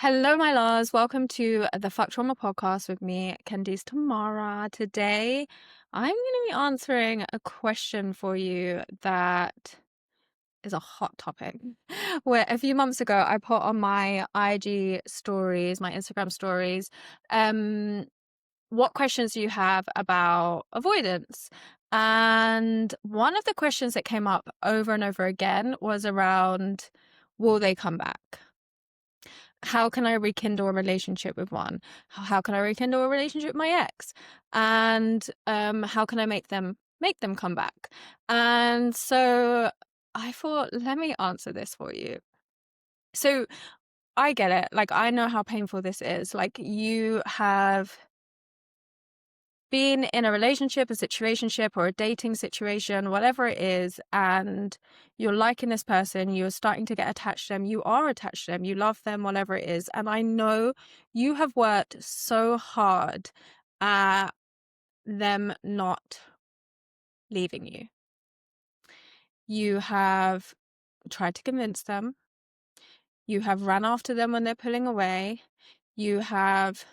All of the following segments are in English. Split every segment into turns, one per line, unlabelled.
Hello, my loves. Welcome to the Fuck Trauma podcast with me, Candice Tamara. Today, I'm going to be answering a question for you that is a hot topic. Where a few months ago, I put on my IG stories, my Instagram stories, what questions do you have about avoidance? And one of the questions that came up over and over again was around, will they come back? How can I rekindle a relationship with one? How can I rekindle a relationship with my ex? And how can I make them come back? And so I thought, let me answer this for you. So I get it. Like, I know how painful this is. Like, you have been in a relationship, a situationship, or a dating situation, whatever it is, and you're liking this person, you're starting to get attached to them, you are attached to them, you love them, whatever it is. And I know you have worked so hard at them not leaving you. You have tried to convince them. You have run after them when they're pulling away. You have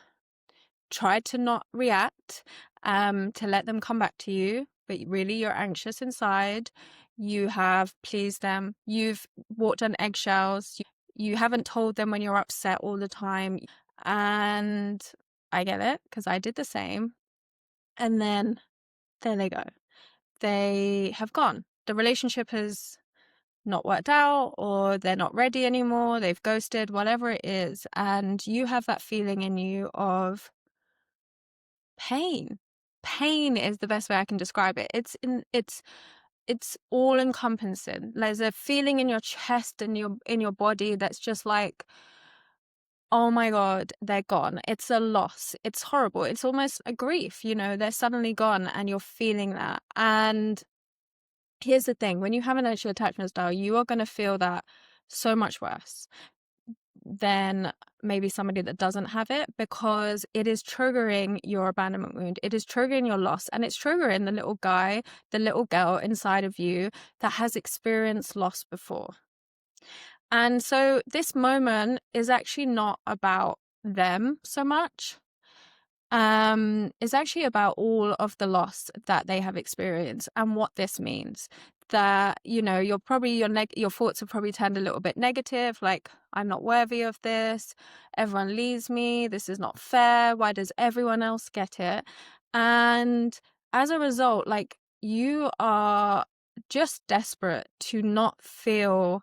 tried to not react, to let them come back to you, but really you're anxious inside. You have pleased them. You've walked on eggshells. You haven't told them when you're upset all the time. And I get it, because I did the same. And then there they go. They have gone. The relationship has not worked out, or they're not ready anymore. They've ghosted, whatever it is. And you have that feeling in you of pain. Pain is the best way I can describe it. It's all encompassing. There's a feeling in your chest and in your body that's just like, oh my God, they're gone. It's a loss. It's horrible. It's almost a grief, they're suddenly gone and you're feeling that. And here's the thing, when you have an anxious attachment style, you are going to feel that so much worse than maybe somebody that doesn't have it, because it is triggering your abandonment wound. It is triggering your loss, and it's triggering the little guy, the little girl inside of you that has experienced loss before. And so this moment is actually not about them so much. It's actually about all of the loss that they have experienced and what this means. That, you're probably, your thoughts have probably turned a little bit negative, like, I'm not worthy of this, everyone leaves me, this is not fair, why does everyone else get it? And as a result, like, you are just desperate to not feel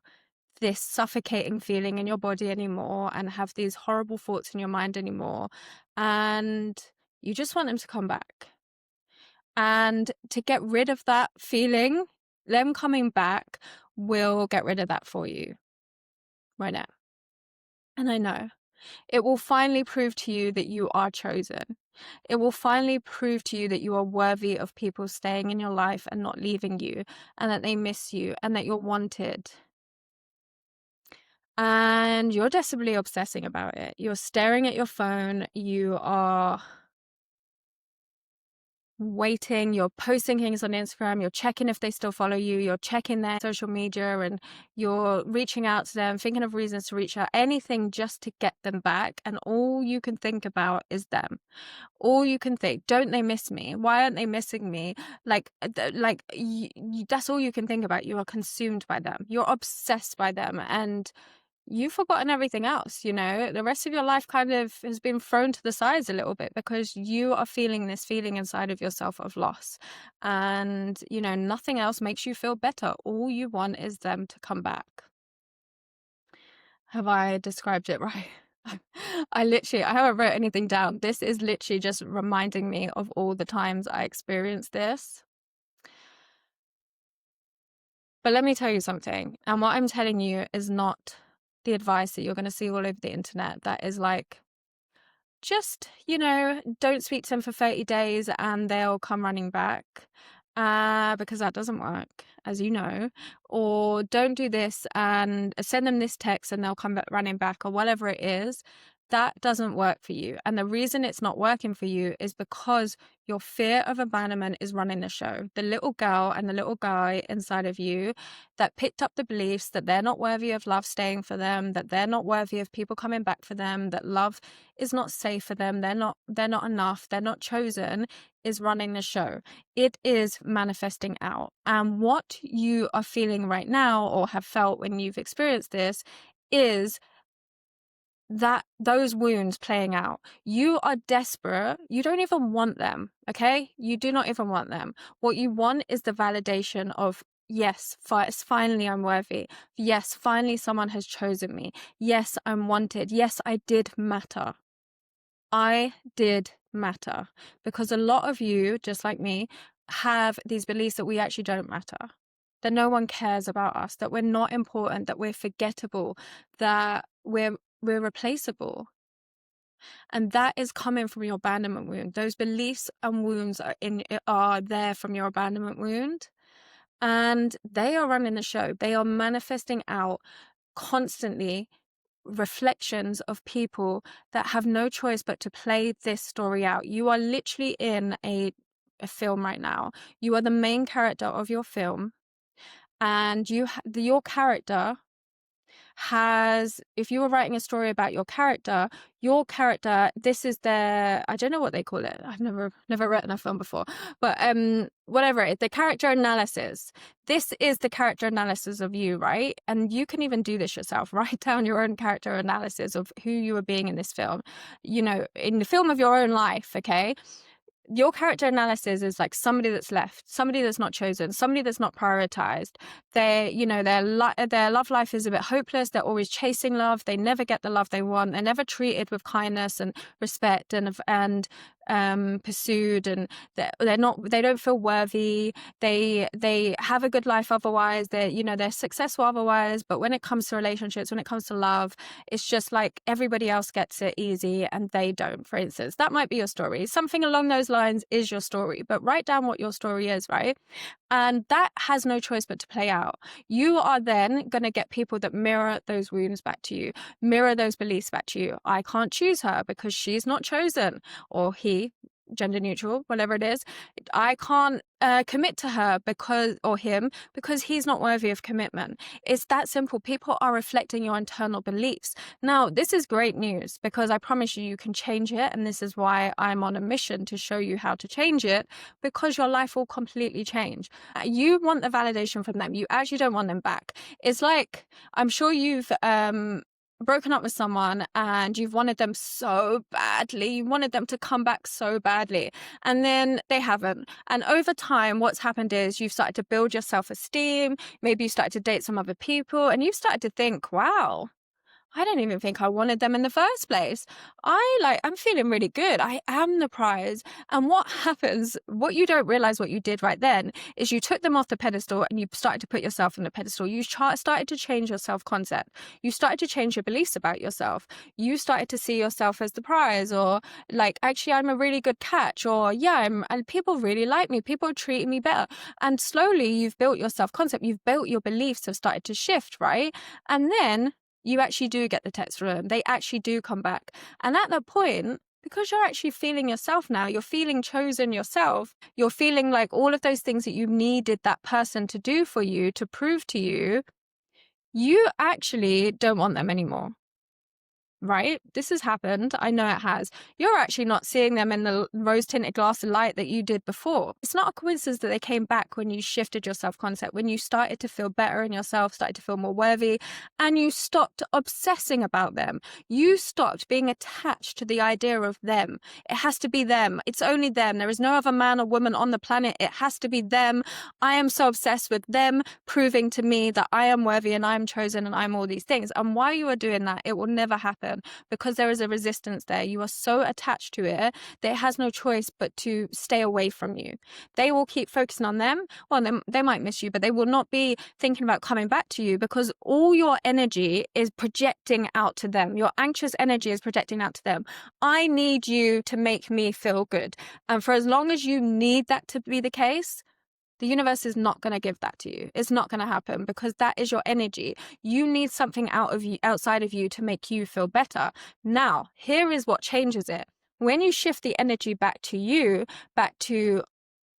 this suffocating feeling in your body anymore and have these horrible thoughts in your mind anymore. And you just want them to come back. And to get rid of that feeling, them coming back will get rid of that for you right now. And I know it will finally prove to you that you are chosen. It will finally prove to you that you are worthy of people staying in your life and not leaving you, and that they miss you, and that you're wanted. And you're desperately obsessing about it. You're staring at your phone. You are waiting. You're posting things on Instagram. You're checking if they still follow you. You're checking their social media, and you're reaching out to them, thinking of reasons to reach out, anything just to get them back. And all you can think about is them. All you can think, don't they miss me? Why aren't they missing me? That's all you can think about. You are consumed by them. You're obsessed by them. And you've forgotten everything else. The rest of your life kind of has been thrown to the sides a little bit, because you are feeling this feeling inside of yourself of loss, and nothing else makes you feel better. All you want is them to come back. Have I described it right? I haven't wrote anything down. This is literally just reminding me of all the times I experienced this. But let me tell you something, and what I'm telling you is not the advice that you're going to see all over the internet that is like, just, don't speak to them for 30 days and they'll come running back, because that doesn't work, as you know. Or don't do this and send them this text and they'll come back running back, or whatever it is. That doesn't work for you. And the reason it's not working for you is because your fear of abandonment is running the show. The little girl and the little guy inside of you that picked up the beliefs that they're not worthy of love staying for them, that they're not worthy of people coming back for them, that love is not safe for them, they're not enough, they're not chosen, is running the show. It is manifesting out. And what you are feeling right now, or have felt when you've experienced this, is that those wounds playing out. You are desperate. You don't even want them. Okay. You do not even want them. What you want is the validation of, yes, finally I'm worthy. Yes, finally someone has chosen me. Yes, I'm wanted. Yes, I did matter. I did matter. Because a lot of you, just like me, have these beliefs that we actually don't matter, that no one cares about us, that we're not important, that we're forgettable, that we're replaceable. And that is coming from your abandonment wound. Those beliefs and wounds are there from your abandonment wound. And they are running the show. They are manifesting out constantly reflections of people that have no choice but to play this story out. You are literally in a film right now. You are the main character of your film. And your character has, if you were writing a story about your character, this is their, I don't know what they call it. I've never written a film before, but whatever, the character analysis. This is the character analysis of you, right? And you can even do this yourself. Write down your own character analysis of who you are being in this film, in the film of your own life, okay? Your character analysis is like somebody that's left, somebody that's not chosen, somebody that's not prioritized. Their love life is a bit hopeless. They're always chasing love. They never get the love they want. They're never treated with kindness and respect and pursued, and they don't feel worthy. They have a good life otherwise. They're successful otherwise, but when it comes to relationships, when it comes to love, it's just like everybody else gets it easy and they don't. For instance, that might be your story. Something along those lines is your story, but write down what your story is, right? And that has no choice but to play out. You are then going to get people that mirror those wounds back to you, mirror those beliefs back to you. I can't choose her because she's not chosen, or he, gender neutral, whatever it is. I can't commit to her or him because he's not worthy of commitment. It's that simple. People are reflecting your internal beliefs. Now, this is great news because I promise you can change it. And this is why I'm on a mission to show you how to change it, because your life will completely change. You want the validation from them. You actually don't want them back. It's like, I'm sure you've broken up with someone and you've wanted them so badly, you wanted them to come back so badly, and then they haven't. And over time, what's happened is you've started to build your self-esteem. Maybe you started to date some other people and you've started to think, wow, I don't even think I wanted them in the first place. I'm feeling really good. I am the prize. And what happens, what you don't realize what you did right then is you took them off the pedestal and you started to put yourself on the pedestal. You started to change your self-concept. You started to change your beliefs about yourself. You started to see yourself as the prize, or like, actually, I'm a really good catch, or yeah, and people really like me. People are treating me better. And slowly you've built your self-concept. You've built your beliefs have started to shift, right? And then you actually do get the text from them. They actually do come back. And at that point, because you're actually feeling yourself now, you're feeling chosen yourself, you're feeling like all of those things that you needed that person to do for you, to prove to you, you actually don't want them anymore. Right? This has happened. I know it has. You're actually not seeing them in the rose-tinted glass of light that you did before. It's not a coincidence that they came back when you shifted your self-concept, when you started to feel better in yourself, started to feel more worthy, and you stopped obsessing about them. You stopped being attached to the idea of them. It has to be them. It's only them. There is no other man or woman on the planet. It has to be them. I am so obsessed with them proving to me that I am worthy and I'm chosen and I'm all these things. And while you are doing that, it will never happen, because there is a resistance there. You are so attached to it that it has no choice but to stay away from you. They will keep focusing on them. Well, they might miss you, but they will not be thinking about coming back to you, because all your energy is projecting out to them. Your anxious energy is projecting out to them. I need you to make me feel good. And for as long as you need that to be the case, The universe is not going to give that to you. It's not going to happen, because that is your energy. You need something outside of you to make you feel better. Now, here is what changes it. When you shift the energy back to you, back to,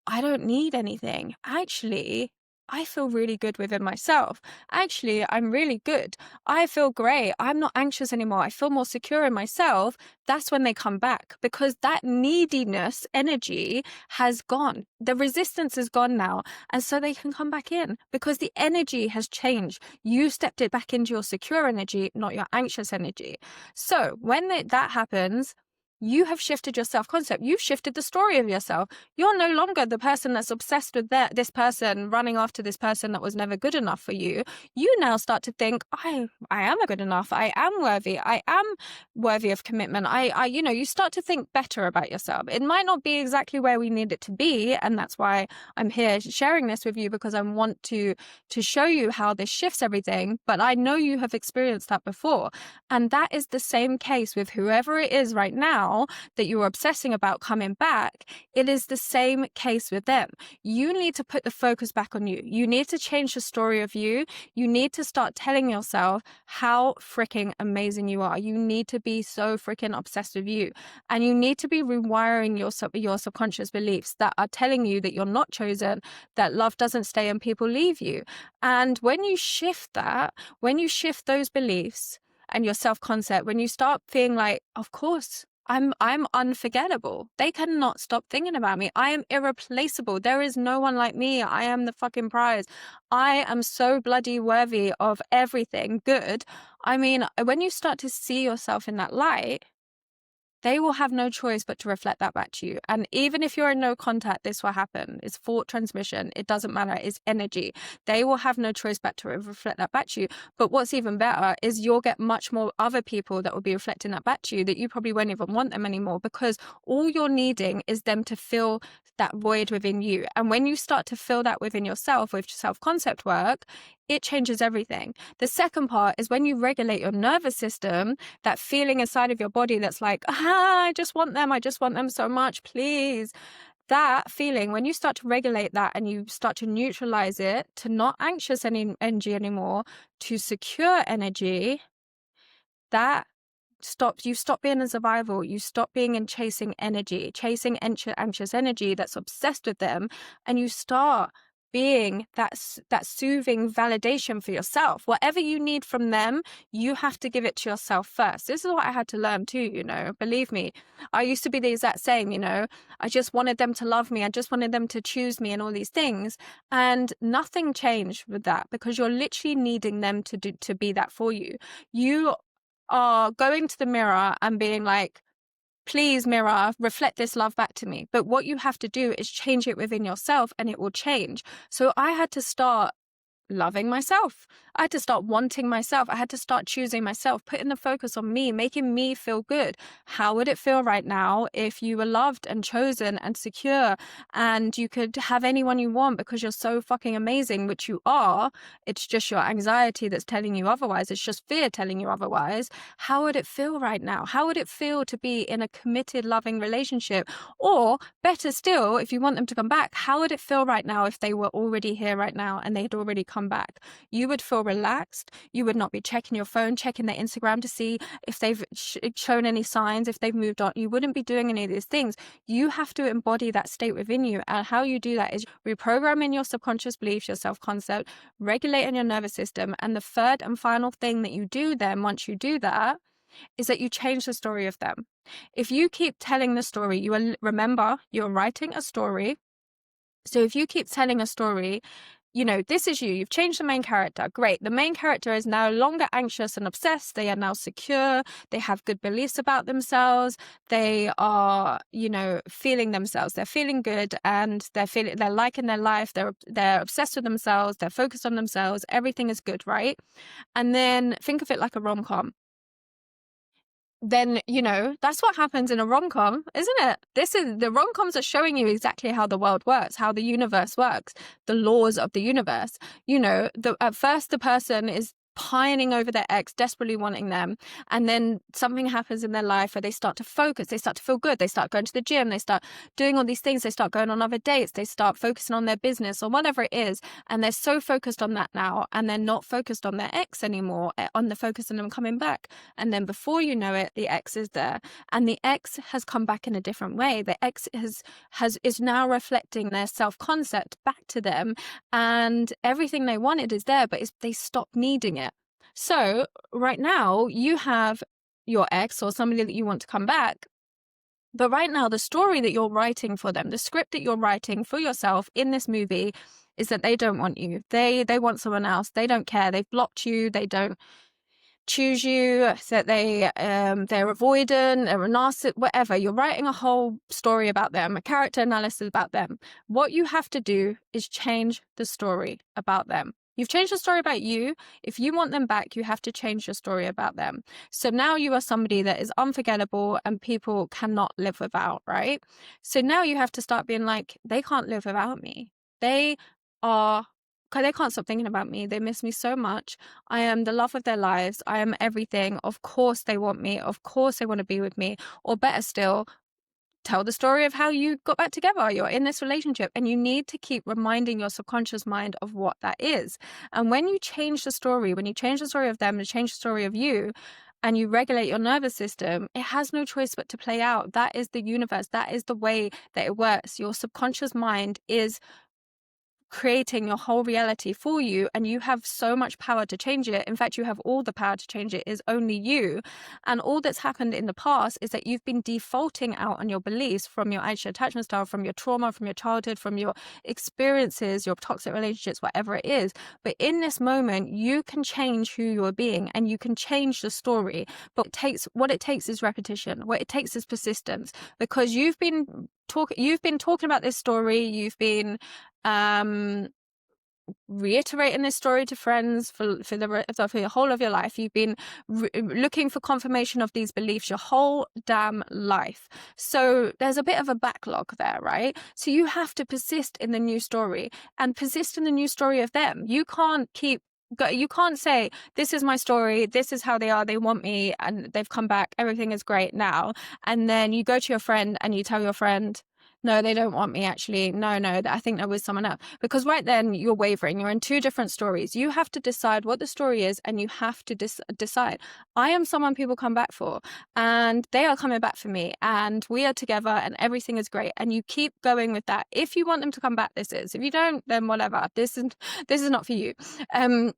I don't need anything. Actually, I feel really good within myself. Actually, I'm really good. I feel great. I'm not anxious anymore. I feel more secure in myself. That's when they come back, because that neediness energy has gone. The resistance is gone now. And so they can come back in, because the energy has changed. You stepped it back into your secure energy, not your anxious energy. So when that happens, you have shifted your self-concept. You've shifted the story of yourself. You're no longer the person that's obsessed with this person, running after this person that was never good enough for you. You now start to think, I am good enough. I am worthy. I am worthy of commitment. You start to think better about yourself. It might not be exactly where we need it to be. And that's why I'm here sharing this with you, because I want to show you how this shifts everything. But I know you have experienced that before. And that is the same case with whoever it is right now that you're obsessing about coming back. It is the same case with them. You need to put the focus back on you. You need to change the story of you. You need to start telling yourself how freaking amazing you are. You need to be so freaking obsessed with you. And you need to be rewiring your subconscious beliefs that are telling you that you're not chosen, that love doesn't stay and people leave you. And when you shift that, when you shift those beliefs and your self-concept, when you start feeling like, of course, I'm unforgettable. They cannot stop thinking about me. I am irreplaceable. There is no one like me. I am the fucking prize. I am so bloody worthy of everything good. I mean, when you start to see yourself in that light, they will have no choice but to reflect that back to you. And even if you're in no contact, this will happen. It's thought transmission. It doesn't matter. It's energy. They will have no choice but to reflect that back to you. But what's even better is you'll get much more other people that will be reflecting that back to you, that you probably won't even want them anymore, because all you're needing is them to fill that void within you. And when you start to fill that within yourself with self-concept work, it changes everything. The second part is when you regulate your nervous system, that feeling inside of your body that's like, I just want them so much, please. That feeling, when you start to regulate that and you start to neutralize it to not anxious energy anymore, to secure energy, that you stop being in survival. You stop being in chasing anxious energy that's obsessed with them, and you start being that soothing validation for yourself. Whatever you need from them, you have to give it to yourself first. This is what I had to learn too, believe me. I used to be the exact same, I just wanted them to love me. I just wanted them to choose me and all these things. And nothing changed with that, because you're literally needing them to be that for you. You are going to the mirror and being like, please, mirror, reflect this love back to me. But what you have to do is change it within yourself, and it will change. So I had to start loving myself. I had to start wanting myself. I had to start choosing myself, putting the focus on me, making me feel good. How would it feel right now if you were loved and chosen and secure, and you could have anyone you want because you're so fucking amazing, which you are? It's just your anxiety that's telling you otherwise. It's just fear telling you otherwise. How would it feel right now? How would it feel to be in a committed, loving relationship? Or better still, if you want them to come back, how would it feel right now if they were already here right now and they'd already come back? You would feel relaxed. You would not be checking your phone, checking their Instagram to see if they've shown any signs, if they've moved on. You wouldn't be doing any of these things. You have to embody that state within you. And how you do that is reprogramming your subconscious beliefs, your self-concept, regulating your nervous system. And the third and final thing that you do then, once you do that, is that you change the story of them. If you keep telling the story, remember, you're writing a story. So if you keep telling a story, this is you. You've changed the main character. Great. The main character is no longer anxious and obsessed. They are now secure. They have good beliefs about themselves. They are, feeling themselves. They're feeling good, and they're liking their life. They're obsessed with themselves. They're focused on themselves. Everything is good, right? And then think of it like a rom-com. Then, that's what happens in a rom-com, isn't it? The rom-coms are showing you exactly how the world works, how the universe works, the laws of the universe. At first the person is pining over their ex, desperately wanting them, and then something happens in their life where they start to focus, they start to feel good, they start going to the gym, they start doing all these things, they start going on other dates, they start focusing on their business or whatever it is, and they're so focused on that now, and they're not focused on their ex anymore, on the focus on them coming back. And then before you know it, the ex is there, and the ex has come back in a different way. The ex is now reflecting their self-concept back to them, and everything they wanted is there, but they stopped needing it. So right now you have your ex or somebody that you want to come back, but right now the story that you're writing for them, the script that you're writing for yourself in this movie, is that they don't want you. They want someone else. They don't care. They've blocked you. They don't choose you, that they're avoidant, they're a narcissist, whatever. You're writing a whole story about them, a character analysis about them. What you have to do is change the story about them. You've changed the story about you. If you want them back, you have to change your story about them. So now you are somebody that is unforgettable and people cannot live without, right? So now you have to start being like, they can't live without me. They can't stop thinking about me. They miss me so much. I am the love of their lives. I am everything. Of course they want me. Of course they want to be with me. Or better still, tell the story of how you got back together. You're in this relationship, and you need to keep reminding your subconscious mind of what that is. And when you change the story, when you change the story of them and change the story of you, and you regulate your nervous system, it has no choice but to play out. That is the universe. That is the way that it works. Your subconscious mind is creating your whole reality for you, and you have so much power to change it. In fact, you have all the power to change it. Is only you. And all that's happened in the past is that you've been defaulting out on your beliefs from your anxious attachment style, from your trauma, from your childhood, from your experiences, your toxic relationships, whatever it is. But in this moment, you can change who you're being, and you can change the story. But what it takes is repetition. What it takes is persistence, because you've been talking about this story. You've been reiterating this story to friends for the whole of your life. You've been looking for confirmation of these beliefs your whole damn life. So there's a bit of a backlog there, right? So you have to persist in the new story, and persist in the new story of them. You can't say, this is my story, this is how they are, they want me, and they've come back, everything is great now. And then you go to your friend and you tell your friend, no, they don't want me, actually. No, I think they're with someone else. Because right then you're wavering. You're in two different stories. You have to decide what the story is, and you have to decide, I am someone people come back for, and they are coming back for me, and we are together, and everything is great. And you keep going with that. If you want them to come back, this is. If you don't, then whatever. This is not for you. And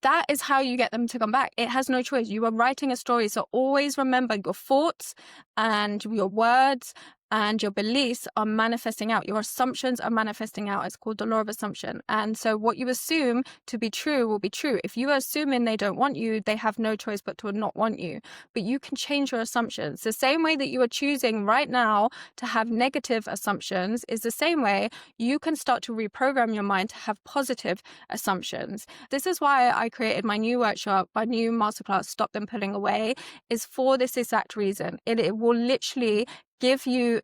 that is how you get them to come back. It has no choice. You are writing a story. So always remember, your thoughts and your words and your beliefs are manifesting out. Your assumptions are manifesting out. It's called the law of assumption. And so what you assume to be true will be true. If you are assuming they don't want you, they have no choice but to not want you. But you can change your assumptions. The same way that you are choosing right now to have negative assumptions is the same way you can start to reprogram your mind to have positive assumptions. This is why I created my new workshop, my new masterclass, Stop Them Pulling Away, is for this exact reason. It will literally give you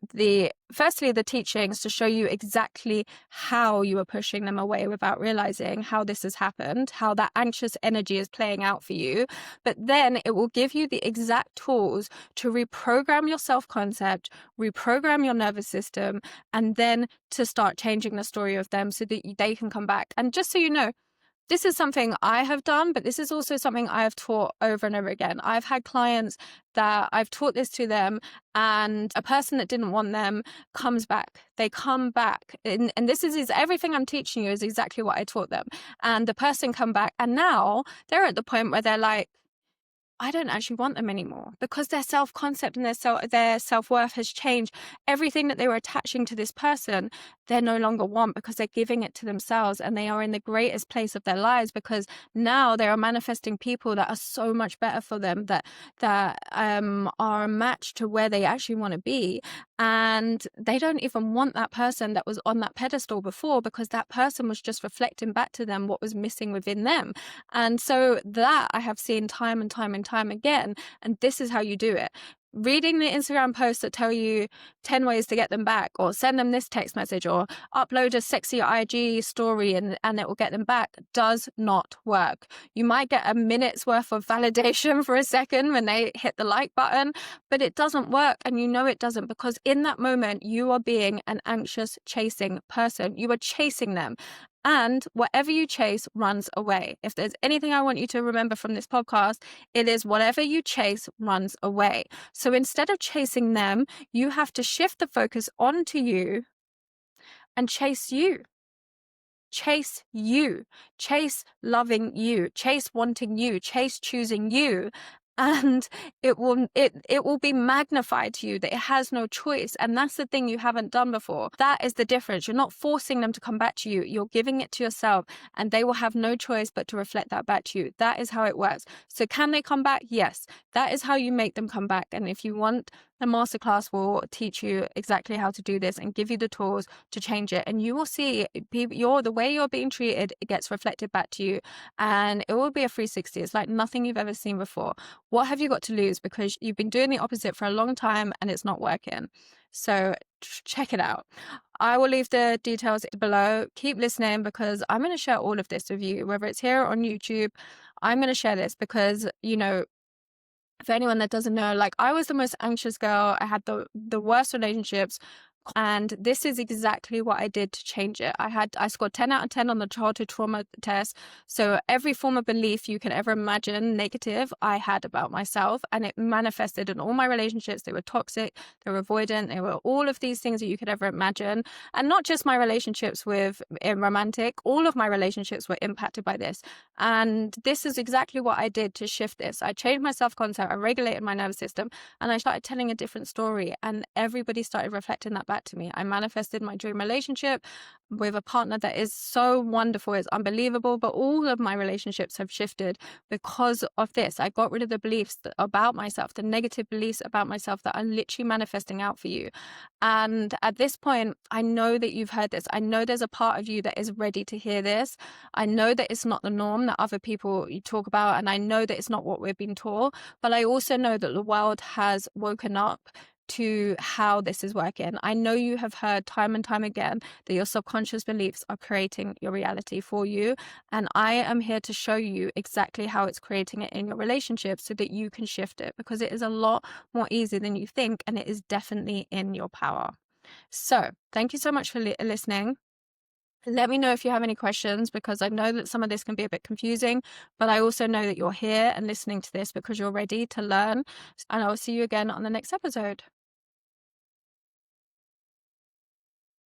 firstly the teachings to show you exactly how you are pushing them away without realizing how this has happened, how that anxious energy is playing out for you. But then it will give you the exact tools to reprogram your self-concept, reprogram your nervous system, and then to start changing the story of them so that they can come back. And just so you know, this is something I have done, but this is also something I have taught over and over again. I've had clients that I've taught this to them, and a person that didn't want them comes back. They come back. And this is everything I'm teaching you is exactly what I taught them. And the person come back, and now they're at the point where they're like, I don't actually want them anymore, because their self-concept and their self-worth has changed. Everything that they were attaching to this person, they no longer want, because they're giving it to themselves, and they are in the greatest place of their lives because now they are manifesting people that are so much better for them, that are a match to where they actually want to be. And they don't even want that person that was on that pedestal before, because that person was just reflecting back to them what was missing within them. And so that I have seen time and time and time again. And this is how you do it. reading the Instagram posts that tell you 10 ways to get them back, or send them this text message, or upload a sexy IG story and it will get them back, does not work. You might get a minute's worth of validation for a second when they hit the like button, but it doesn't work. And you know it doesn't, because in that moment, you are being an anxious, chasing person. You are chasing them. And whatever you chase runs away. If there's anything I want you to remember from this podcast, it is whatever you chase runs away. So instead of chasing them, you have to shift the focus onto you and chase you. Chase you. Chase loving you. Chase wanting you. Chase choosing you. And it will be magnified to you that it has no choice. And that's the thing you haven't done before. That is the difference. You're not forcing them to come back to you. You're giving it to yourself, and they will have no choice but to reflect that back to you. That is how it works. So can they come back? Yes. That is how you make them come back. And if you want, the masterclass will teach you exactly how to do this and give you the tools to change it. And you will see the way you're being treated, it gets reflected back to you, and it will be a 360. It's like nothing you've ever seen before. What have you got to lose? Because you've been doing the opposite for a long time and it's not working. So check it out. I will leave the details below. Keep listening, because I'm going to share all of this with you, whether it's here on YouTube. I'm going to share this because, for anyone that doesn't know, like, I was the most anxious girl. I had the worst relationships. And this is exactly what I did to change it. I scored 10 out of 10 on the childhood trauma test. So every form of belief you can ever imagine negative, I had about myself, and it manifested in all my relationships. They were toxic, they were avoidant, they were all of these things that you could ever imagine. And not just my relationships with romantic, all of my relationships were impacted by this. And this is exactly what I did to shift this. I changed my self-concept, I regulated my nervous system, and I started telling a different story, and everybody started reflecting that back to me. I manifested my dream relationship with a partner that is so wonderful. It's unbelievable. But all of my relationships have shifted because of this. I got rid of the beliefs about myself, the negative beliefs about myself that are literally manifesting out for you. And at this point, I know that you've heard this. I know there's a part of you that is ready to hear this. I know that it's not the norm that other people you talk about, and I know that it's not what we've been taught. But I also know that the world has woken up to how this is working. I know you have heard time and time again that your subconscious beliefs are creating your reality for you. And I am here to show you exactly how it's creating it in your relationship so that you can shift it, because it is a lot more easy than you think, and it is definitely in your power. So thank you so much for listening. Let me know if you have any questions, because I know that some of this can be a bit confusing, but I also know that you're here and listening to this because you're ready to learn. And I will see you again on the next episode.